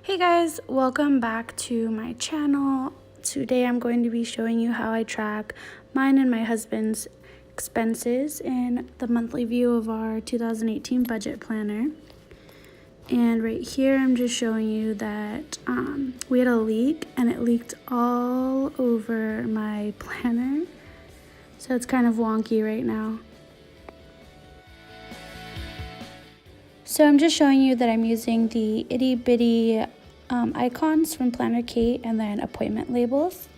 Hey guys, welcome back to my channel. Today I'm going to be showing you how I track mine and my husband's expenses in the monthly view of our 2018 budget planner. And right here I'm just showing you that we had a leak and it leaked all over my planner. So it's kind of wonky right now. So I'm just showing you that I'm using the itty bitty icons from PlannerKate and then appointment labels.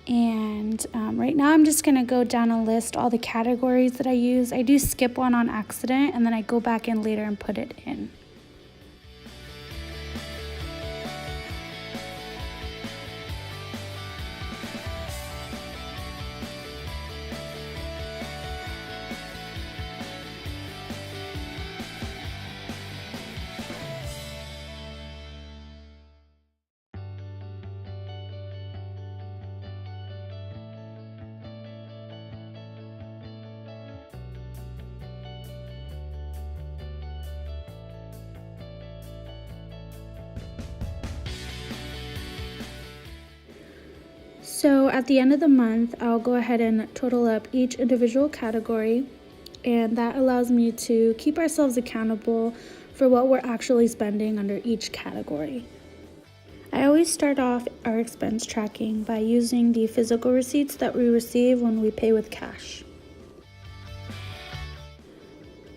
And right now I'm just gonna go down and list all the categories that I use. I do skip one on accident and then I go back in later and put it in. So at the end of the month, I'll go ahead and total up each individual category, and that allows me to keep ourselves accountable for what we're actually spending under each category. I always start off our expense tracking by using the physical receipts that we receive when we pay with cash.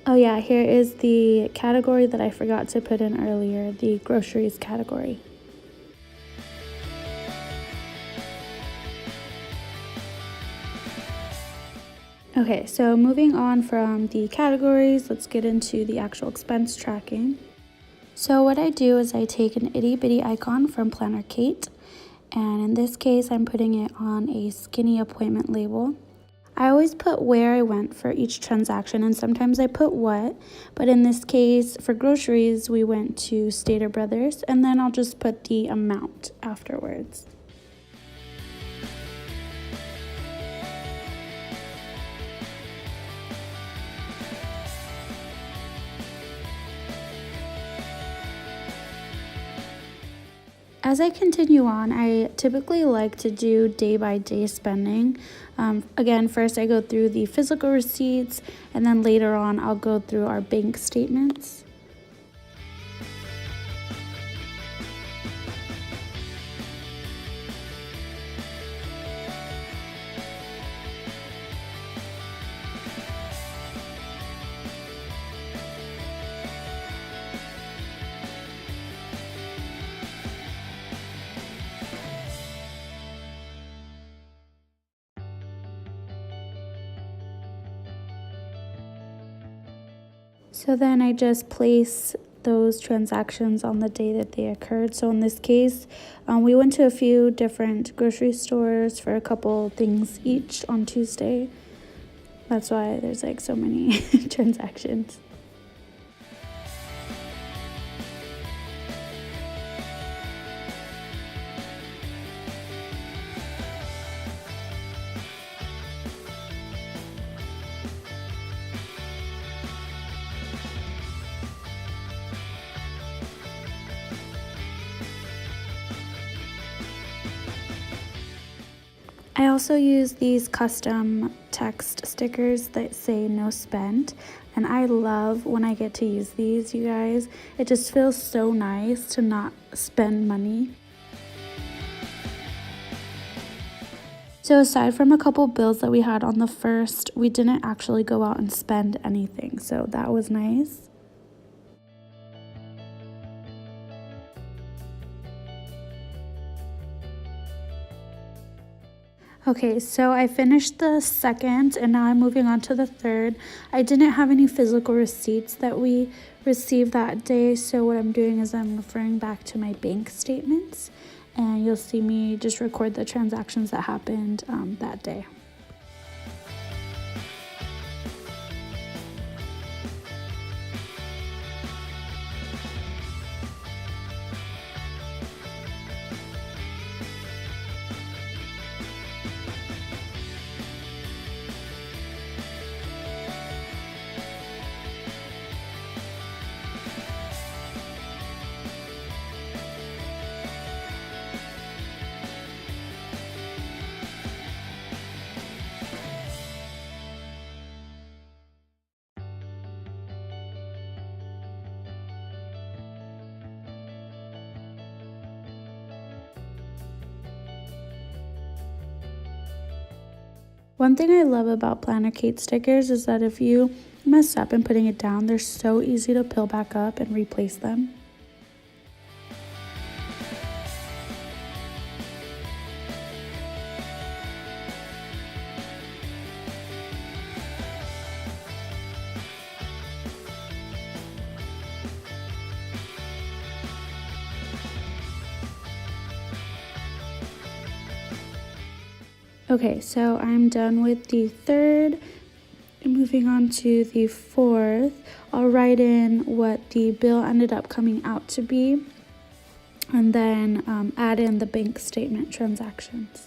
Oh yeah, here is the category that I forgot to put in earlier, the groceries category. Okay, so moving on from the categories, let's get into the actual expense tracking. So what I do is I take an itty bitty icon from PlannerKate, and in this case I'm putting it on a skinny appointment label. I always put where I went for each transaction, and sometimes I put what, but in this case for groceries we went to Stater Brothers, and then I'll just put the amount afterwards. As I continue on, I typically like to do day-by-day spending. Again, first I go through the physical receipts, and then later on I'll go through our bank statements. So then I just place those transactions on the day that they occurred. So in this case, we went to a few different grocery stores for a couple things each on Tuesday. That's why there's like so many transactions. I also use these custom text stickers that say no spend, and I love when I get to use these, you guys. It just feels so nice to not spend money. So aside from a couple bills that we had on the first, we didn't actually go out and spend anything, so that was nice. Okay, so I finished the second and now I'm moving on to the third. I didn't have any physical receipts that we received that day, so what I'm doing is I'm referring back to my bank statements, and you'll see me just record the transactions that happened that day. One thing I love about PlannerKate stickers is that if you mess up in putting it down, they're so easy to peel back up and replace them. Okay, so I'm done with the third. Moving on to the fourth, I'll write in what the bill ended up coming out to be, and then add in the bank statement transactions.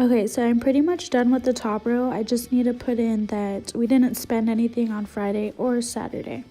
Okay, so I'm pretty much done with the top row. I just need to put in that we didn't spend anything on Friday or Saturday.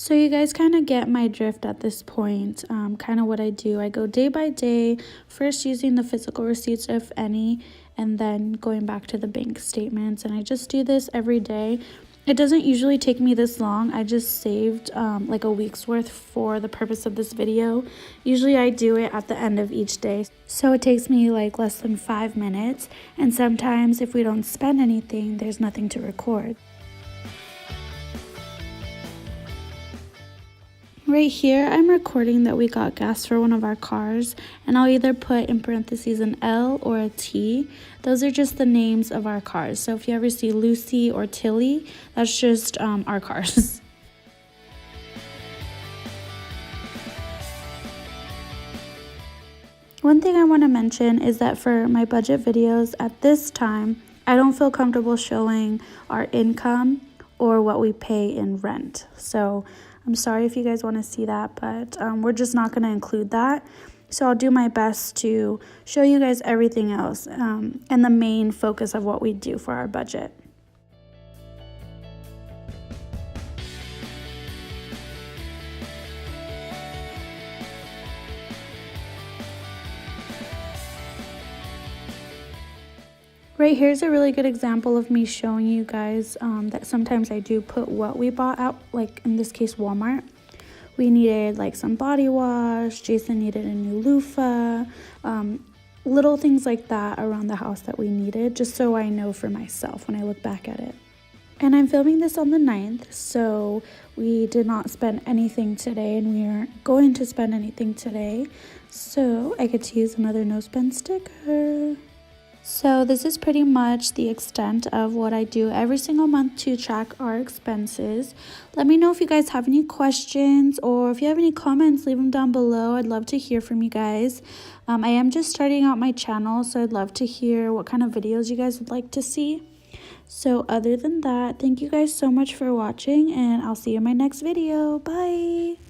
So you guys kind of get my drift at this point, kind of what I do. I go day by day, first using the physical receipts, if any, and then going back to the bank statements. And I just do this every day. It doesn't usually take me this long. I just saved like a week's worth for the purpose of this video. Usually I do it at the end of each day. So it takes me like less than 5 minutes. And sometimes if we don't spend anything, there's nothing to record. Right here, I'm recording that we got gas for one of our cars, and I'll either put in parentheses an L or a T. Those are just the names of our cars. So if you ever see Lucy or Tilly, that's just our cars. One thing I want to mention is that for my budget videos at this time, I don't feel comfortable showing our income or what we pay in rent. So I'm sorry if you guys want to see that, but we're just not going to include that. So I'll do my best to show you guys everything else and the main focus of what we do for our budget. Right here's a really good example of me showing you guys that sometimes I do put what we bought out, like in this case Walmart. We needed like some body wash, Jason needed a new loofah, little things like that around the house that we needed, just so I know for myself when I look back at it. And I'm filming this on the 9th, so we did not spend anything today, and we aren't going to spend anything today, so I get to use another no spend sticker. So this is pretty much the extent of what I do every single month to track our expenses. Let me know if you guys have any questions, or if you have any comments, leave them down below. I'd love to hear from you guys. I am just starting out my channel, so I'd love to hear what kind of videos you guys would like to see. So other than that, thank you guys so much for watching, and I'll see you in my next video. Bye!